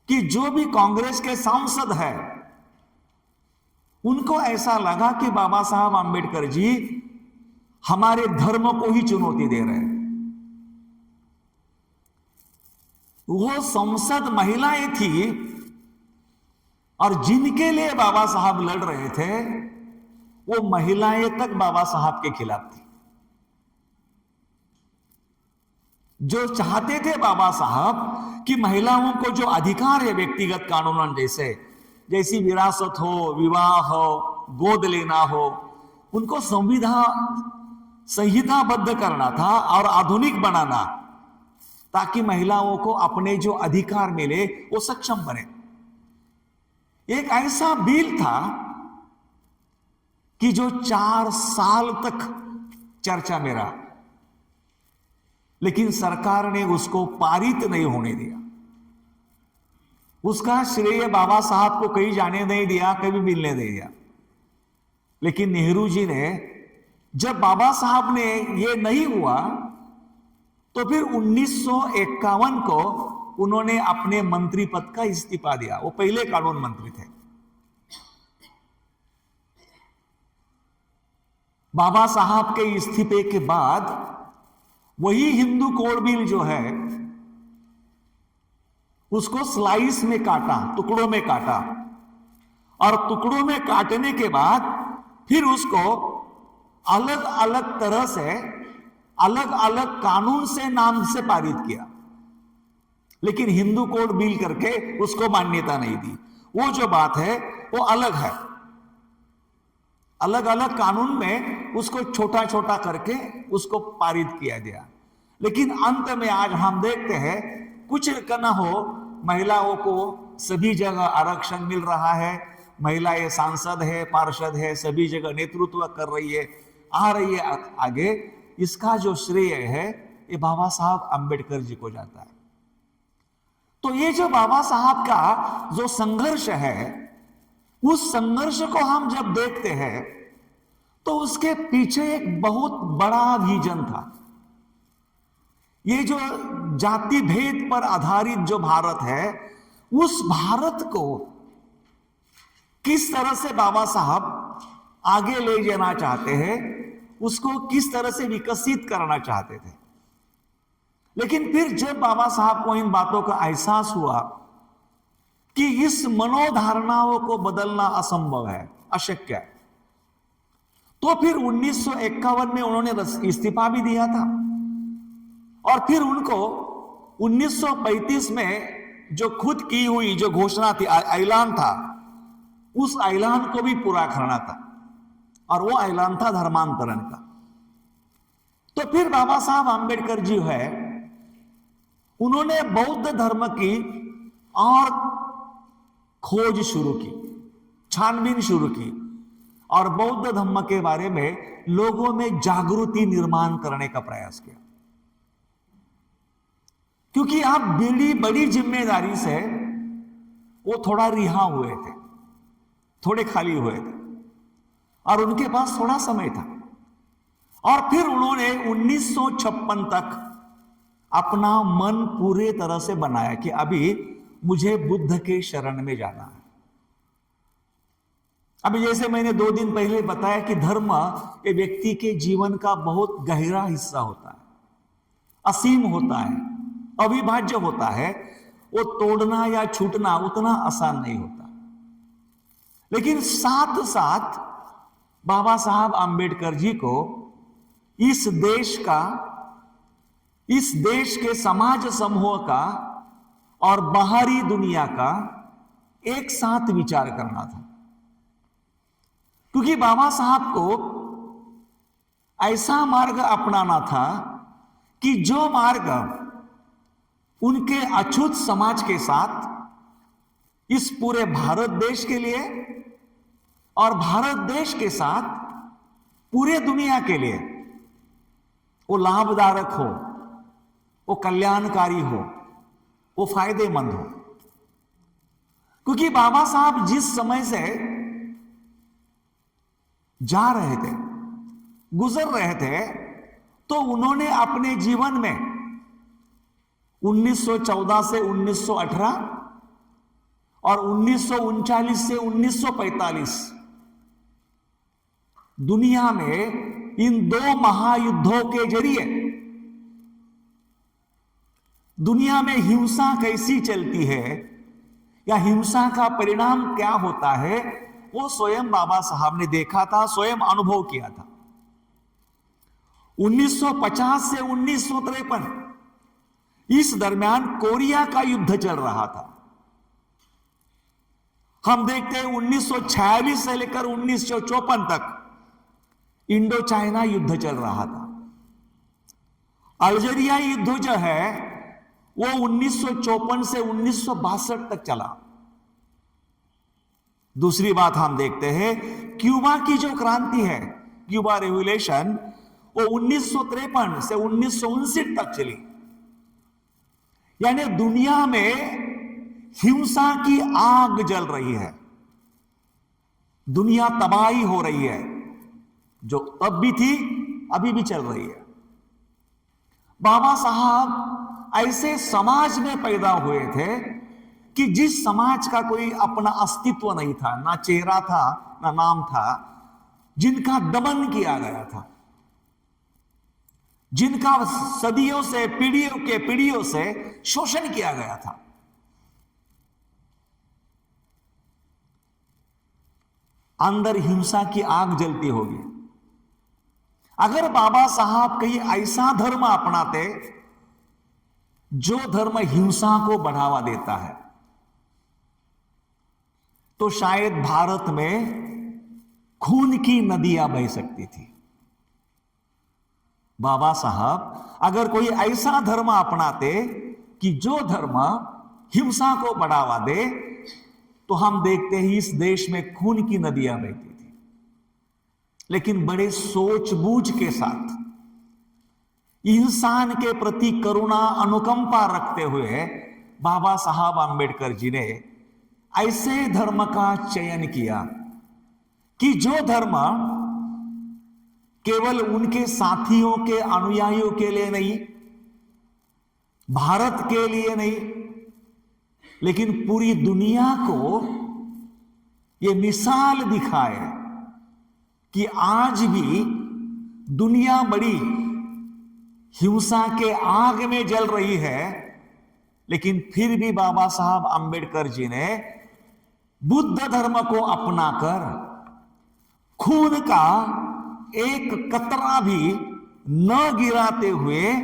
कि जो भी कांग्रेस के सांसद हैं उनको ऐसा लगा कि बाबा साहब आंबेडकर जी हमारे धर्म को ही चुनौती दे रहे हैं। वो संसद महिलाएं थी और जिनके लिए बाबा साहब लड़ रहे थे वो महिलाएं तक बाबा साहब के खिलाफ थी। जो चाहते थे बाबा साहब कि महिलाओं को जो अधिकार है व्यक्तिगत कानूनन जैसी विरासत हो, विवाह हो, गोद लेना हो, उनको संहिताबद्ध करना था और आधुनिक बनाना, ताकि महिलाओं को अपने जो अधिकार मिले वो सक्षम बने। एक ऐसा बिल था कि जो 4 साल तक चर्चा में रहा, लेकिन सरकार ने उसको पारित नहीं होने दिया। उसका श्रेय बाबा साहब को कहीं जाने नहीं दिया, कभी मिलने नहीं दिया। लेकिन नेहरू जी ने, जब बाबा साहब ने ये नहीं हुआ तो फिर 1951 को उन्होंने अपने मंत्री पद का इस्तीफा दिया। वो पहले कानून मंत्री थे। बाबा साहब के इस्तीफे के बाद वही हिंदू कोड बिल जो है उसको स्लाइस में काटा, टुकड़ों में काटा, और टुकड़ों में काटने के बाद फिर उसको अलग अलग तरह से अलग अलग कानून से नाम से पारित किया, लेकिन हिंदू कोड बिल करके उसको मान्यता नहीं दी। वो जो बात है वो अलग है, अलग अलग कानून में उसको छोटा छोटा करके उसको पारित किया गया। लेकिन अंत में आज हम देखते हैं कुछ करना हो, महिलाओं को सभी जगह आरक्षण मिल रहा है, महिलाएं सांसद है, पार्षद है, सभी जगह नेतृत्व कर रही है, आ रही है आगे। इसका जो श्रेय है ये बाबा साहब अंबेडकर जी को जाता है। तो ये जो बाबा साहब का जो संघर्ष है, उस संघर्ष को हम जब देखते हैं तो उसके पीछे एक बहुत बड़ा विजन था। ये जो जाति भेद पर आधारित जो भारत है, उस भारत को किस तरह से बाबा साहब आगे ले जाना चाहते हैं, उसको किस तरह से विकसित करना चाहते थे। लेकिन फिर जब बाबा साहब को इन बातों का एहसास हुआ कि इस मनोधारणाओं को बदलना असंभव है, अशक्य है, तो फिर 1951 में उन्होंने इस्तीफा भी दिया था। और फिर उनको 1935 में जो खुद की हुई जो घोषणा थी, ऐलान था, उस ऐलान को भी पूरा करना था, और वो ऐलान था धर्मांतरण का। तो फिर बाबा साहब आंबेडकर जी है, उन्होंने बौद्ध धर्म की और खोज शुरू की, छानबीन शुरू की, और बौद्ध धर्म के बारे में लोगों में जागृति निर्माण करने का प्रयास किया। क्योंकि आप बड़ी जिम्मेदारी से वो थोड़ा रिहा हुए थे, थोड़े खाली हुए थे, और उनके पास थोड़ा समय था। और फिर उन्होंने 1956 तक अपना मन पूरे तरह से बनाया कि अभी मुझे बुद्ध के शरण में जाना है। अभी जैसे मैंने 2 दिन पहले बताया कि धर्म ये व्यक्ति के जीवन का बहुत गहरा हिस्सा होता है, असीम होता है, अविभाज्य होता है। वो तोड़ना या छूटना उतना आसान नहीं होता। लेकिन साथ साथ बाबा साहब आंबेडकर जी को इस देश के समाज समूह का और बाहरी दुनिया का एक साथ विचार करना था। क्योंकि बाबा साहब को ऐसा मार्ग अपनाना था कि जो मार्ग उनके अछूत समाज के साथ, इस पूरे भारत देश के लिए और भारत देश के साथ पूरे दुनिया के लिए वो लाभदायक हो, वो कल्याणकारी हो, वो फायदेमंद हो। क्योंकि बाबा साहब जिस समय से जा रहे थे, गुजर रहे थे, तो उन्होंने अपने जीवन में 1914 से 1918 और 1939 से 1945 दुनिया में इन 2 महायुद्धों के जरिए दुनिया में हिंसा कैसी चलती है या हिंसा का परिणाम क्या होता है, वो स्वयं बाबा साहब ने देखा था, स्वयं अनुभव किया था। 1950 से 1953 इस दरमियान कोरिया का युद्ध चल रहा था। हम देखते हैं 1946 से लेकर 1954 तक इंडो चाइना युद्ध चल रहा था। अल्जीरिया युद्ध जो है वो 1954 से 1962 तक चला। दूसरी बात हम देखते हैं क्यूबा की जो क्रांति है, क्यूबा रेवोल्यूशन, वो 1953 से 1959 तक चली। यानी दुनिया में हिंसा की आग जल रही है, दुनिया तबाही हो रही है, जो तब भी थी अभी भी चल रही है। बाबा साहब ऐसे समाज में पैदा हुए थे कि जिस समाज का कोई अपना अस्तित्व नहीं था, ना चेहरा था, ना नाम था, जिनका दमन किया गया था, जिनका सदियों से, पीढ़ियों से शोषण किया गया था। अंदर हिंसा की आग जलती होगी। अगर बाबा साहब कहीं ऐसा धर्म अपनाते जो धर्म हिंसा को बढ़ावा देता है, तो शायद भारत में खून की नदियां बह सकती थी। बाबा साहब अगर कोई ऐसा धर्म अपनाते कि जो धर्म हिंसा को बढ़ावा दे, तो हम देखते ही इस देश में खून की नदियां बहती थी। लेकिन बड़े सोच-बूझ के साथ इंसान के प्रति करुणा अनुकंपा रखते हुए बाबा साहब आंबेडकर जी ने ऐसे धर्म का चयन किया कि जो धर्म केवल उनके साथियों के अनुयायियों के लिए नहीं, भारत के लिए नहीं, लेकिन पूरी दुनिया को यह मिसाल दिखाए कि आज भी दुनिया बड़ी हिंसा के आग में जल रही है, लेकिन फिर भी बाबा साहब आंबेडकर जी ने बुद्ध धर्म को अपनाकर खून का एक कतरा भी न गिराते हुए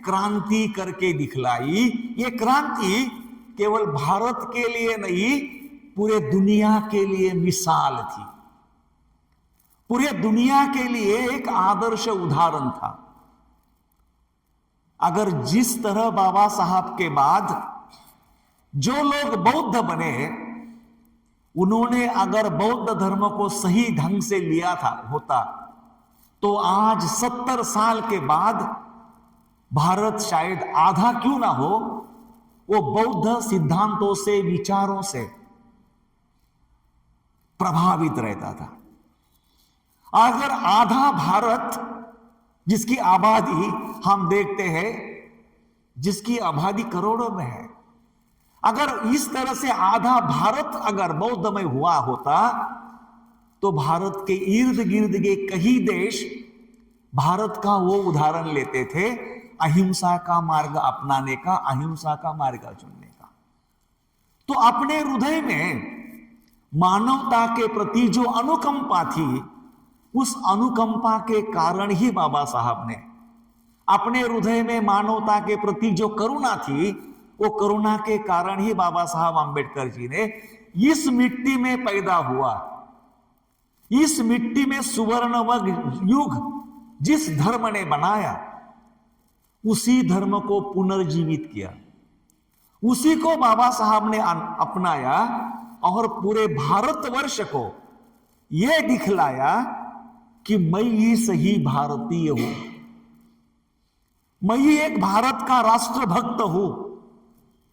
क्रांति करके दिखलाई। ये क्रांति केवल भारत के लिए नहीं, पूरे दुनिया के लिए मिसाल थी, पूरे दुनिया के लिए एक आदर्श उदाहरण था। अगर जिस तरह बाबा साहब के बाद जो लोग बौद्ध बने, उन्होंने अगर बौद्ध धर्म को सही ढंग से लिया होता, तो आज 70 साल के बाद भारत शायद आधा क्यों ना हो, वो बौद्ध सिद्धांतों से, विचारों से प्रभावित रहता था। अगर आधा भारत, जिसकी आबादी हम देखते हैं, जिसकी आबादी करोड़ों में है, अगर इस तरह से आधा भारत अगर बौद्धमय हुआ होता, तो भारत के इर्द गिर्द के कई देश भारत का वो उदाहरण लेते थे, अहिंसा का मार्ग अपनाने का, अहिंसा का मार्ग चुनने का। तो अपने हृदय में मानवता के प्रति जो अनुकंपा थी, उस अनुकंपा के कारण ही बाबा साहब ने, अपने हृदय में मानवता के प्रति जो करुणा थी, वो करुणा के कारण ही बाबा साहब आंबेडकर जी ने इस मिट्टी में पैदा हुआ, इस मिट्टी में सुवर्णमय युग जिस धर्म ने बनाया, उसी धर्म को पुनर्जीवित किया, उसी को बाबा साहब ने अपनाया और पूरे भारतवर्ष को यह दिखलाया कि मैं ही सही भारतीय हूं, मैं ही एक भारत का राष्ट्रभक्त हूं।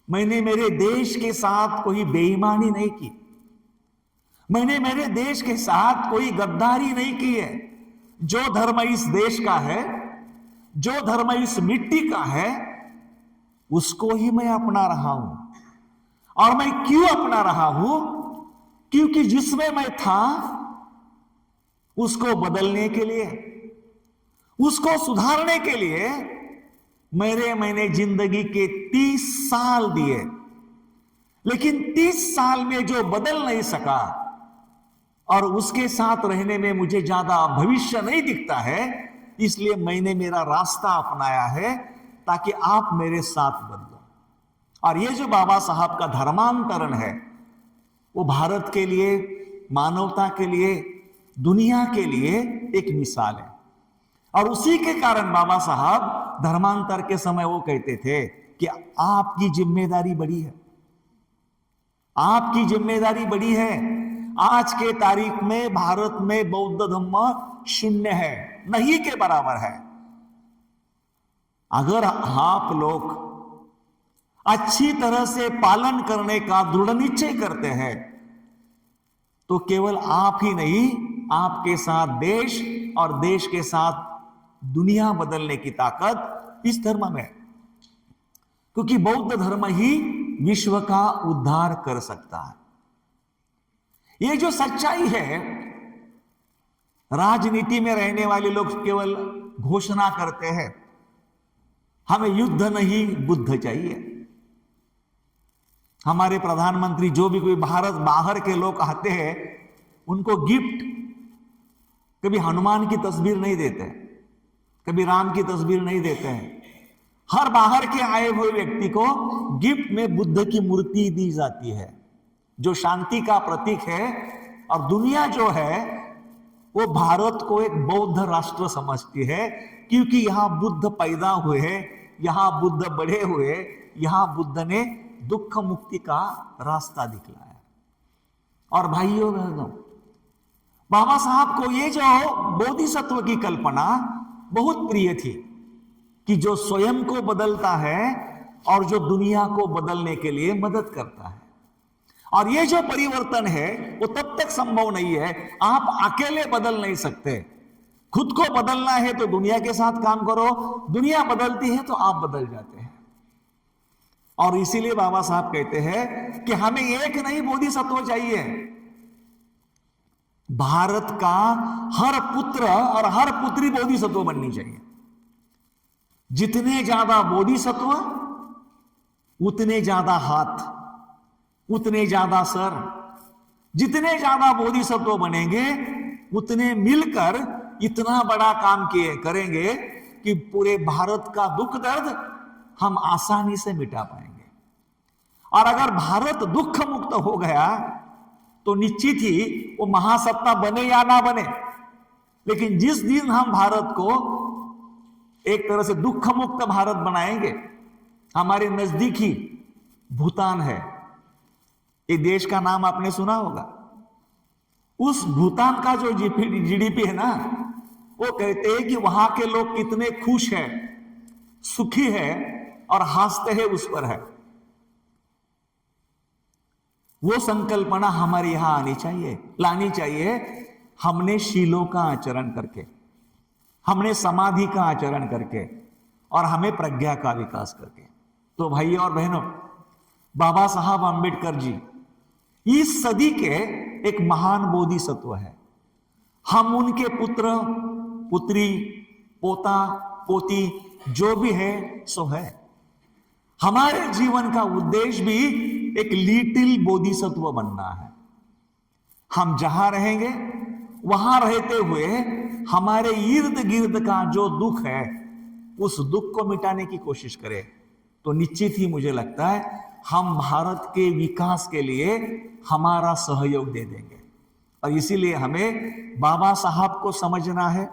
मैंने मेरे देश के साथ कोई बेईमानी नहीं की, मैंने मेरे देश के साथ कोई गद्दारी नहीं की है। जो धर्म इस देश का है, जो धर्म इस मिट्टी का है, उसको ही मैं अपना रहा हूं। और मैं क्यों अपना रहा हूं? क्योंकि जिसमें मैं था उसको बदलने के लिए, उसको सुधारने के लिए मैंने जिंदगी के 30 साल दिए, लेकिन 30 साल में जो बदल नहीं सका और उसके साथ रहने में मुझे ज्यादा भविष्य नहीं दिखता है, इसलिए मैंने मेरा रास्ता अपनाया है ताकि आप मेरे साथ बदलो। और ये जो बाबा साहब का धर्मांतरण है, वो भारत के लिए, मानवता के लिए, दुनिया के लिए एक मिसाल है। और उसी के कारण बाबा साहब धर्मांतर के समय वो कहते थे कि आपकी जिम्मेदारी बड़ी है, आपकी जिम्मेदारी बड़ी है। आज के तारीख में भारत में बौद्ध धर्म शून्य है, नहीं के बराबर है। अगर आप लोग अच्छी तरह से पालन करने का दृढ़ निश्चय करते हैं, तो केवल आप ही नहीं, आपके साथ देश और देश के साथ दुनिया बदलने की ताकत इस धर्म में है। क्योंकि बौद्ध धर्म ही विश्व का उद्धार कर सकता है। ये जो सच्चाई है, राजनीति में रहने वाले लोग केवल घोषणा करते हैं, हमें युद्ध नहीं बुद्ध चाहिए। हमारे प्रधानमंत्री जो भी कोई भारत बाहर के लोग आते हैं, उनको गिफ्ट कभी हनुमान की तस्वीर नहीं देते, कभी राम की तस्वीर नहीं देते हैं। हर बाहर के आए हुए व्यक्ति को गिफ्ट में बुद्ध की मूर्ति दी जाती है, जो शांति का प्रतीक है। और दुनिया जो है वो भारत को एक बौद्ध राष्ट्र समझती है, क्योंकि यहां बुद्ध पैदा हुए, यहां बुद्ध बड़े हुए, यहां बुद्ध ने दुख मुक्ति का रास्ता दिखलाया। और भाइयों बहनों, बाबा साहब को ये जो बोधिसत्व की कल्पना बहुत प्रिय थी कि जो स्वयं को बदलता है और जो दुनिया को बदलने के लिए मदद करता है। और ये जो परिवर्तन है वो तब तक संभव नहीं है, आप अकेले बदल नहीं सकते। खुद को बदलना है तो दुनिया के साथ काम करो, दुनिया बदलती है तो आप बदल जाते हैं। और इसीलिए बाबा साहब कहते हैं कि हमें एक नहीं बोधिसत्व चाहिए। भारत का हर पुत्र और हर पुत्री बोधिसत्व बननी चाहिए। जितने ज्यादा बोधिसत्व उतने ज्यादा हाथ, उतने ज्यादा सर। जितने ज्यादा बोधिसत्व बनेंगे उतने मिलकर इतना बड़ा काम करेंगे कि पूरे भारत का दुख दर्द हम आसानी से मिटा पाएंगे। और अगर भारत दुख मुक्त हो गया तो निश्चित ही वो महासत्ता बने या ना बने, लेकिन जिस दिन हम भारत को एक तरह से दुख मुक्त भारत बनाएंगे, हमारे नजदीक ही भूटान है, ये देश का नाम आपने सुना होगा। उस भूटान का जो जीडीपी है ना, वो कहते हैं कि वहां के लोग कितने खुश हैं, सुखी है और हंसते हैं उस पर है। वो संकल्पना हमारे यहां आनी चाहिए, लानी चाहिए। हमने शीलों का आचरण करके, हमने समाधि का आचरण करके, और हमें प्रज्ञा का विकास करके। तो भाइयों और बहनों, बाबा साहब अंबेडकर जी इस सदी के एक महान बोधिसत्व है। हम उनके पुत्र पुत्री, पोता पोती जो भी है सो है। हमारे जीवन का उद्देश्य भी एक लिटिल बोधिसत्व बनना है। हम जहां रहेंगे वहां रहते हुए हमारे इर्द गिर्द का जो दुख है उस दुख को मिटाने की कोशिश करें, तो निश्चित ही मुझे लगता है हम भारत के विकास के लिए हमारा सहयोग दे देंगे। और इसीलिए हमें बाबा साहब को समझना है,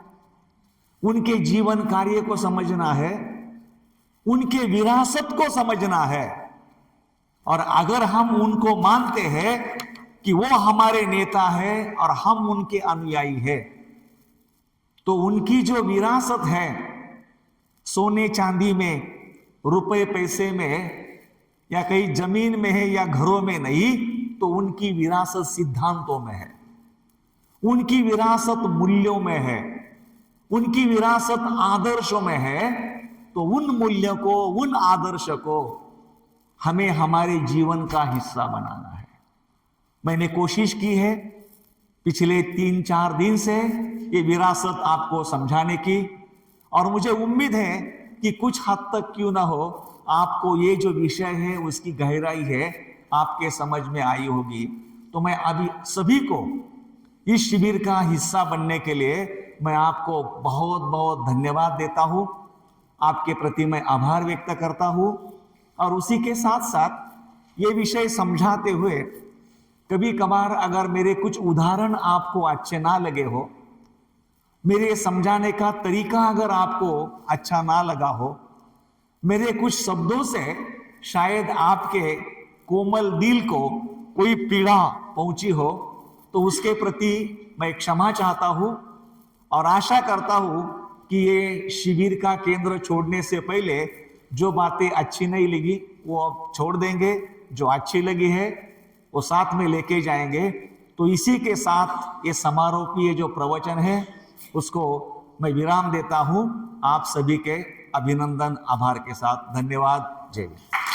उनके जीवन कार्य को समझना है, उनके विरासत को समझना है। और अगर हम उनको मानते हैं कि वो हमारे नेता है और हम उनके अनुयायी हैं, तो उनकी जो विरासत है, सोने चांदी में, रुपए पैसे में, या कहीं जमीन में है या घरों में नहीं, तो उनकी विरासत सिद्धांतों में है, उनकी विरासत मूल्यों में है, उनकी विरासत आदर्शों में है। तो उन मूल्यों को, उन आदर्श को हमें हमारे जीवन का हिस्सा बनाना है। मैंने कोशिश की है पिछले 3-4 दिन से ये विरासत आपको समझाने की, और मुझे उम्मीद है कि कुछ हद तक क्यों ना हो आपको ये जो विषय है उसकी गहराई है आपके समझ में आई होगी। तो मैं अभी सभी को इस शिविर का हिस्सा बनने के लिए मैं आपको बहुत बहुत धन्यवाद देता हूं, आपके प्रति मैं आभार व्यक्त करता हूं। और उसी के साथ साथ ये विषय समझाते हुए कभी कभार अगर मेरे कुछ उदाहरण आपको अच्छे ना लगे हो, मेरे समझाने का तरीका अगर आपको अच्छा ना लगा हो, मेरे कुछ शब्दों से शायद आपके कोमल दिल को कोई पीड़ा पहुंची हो, तो उसके प्रति मैं क्षमा चाहता हूं। और आशा करता हूं कि ये शिविर का केंद्र छोड़ने से पहले जो बातें अच्छी नहीं लगी वो अब छोड़ देंगे, जो अच्छी लगी है वो साथ में लेके जाएंगे। तो इसी के साथ ये समारोह की ये जो प्रवचन है उसको मैं विराम देता हूं। आप सभी के अभिनंदन आभार के साथ धन्यवाद। जय हिंद।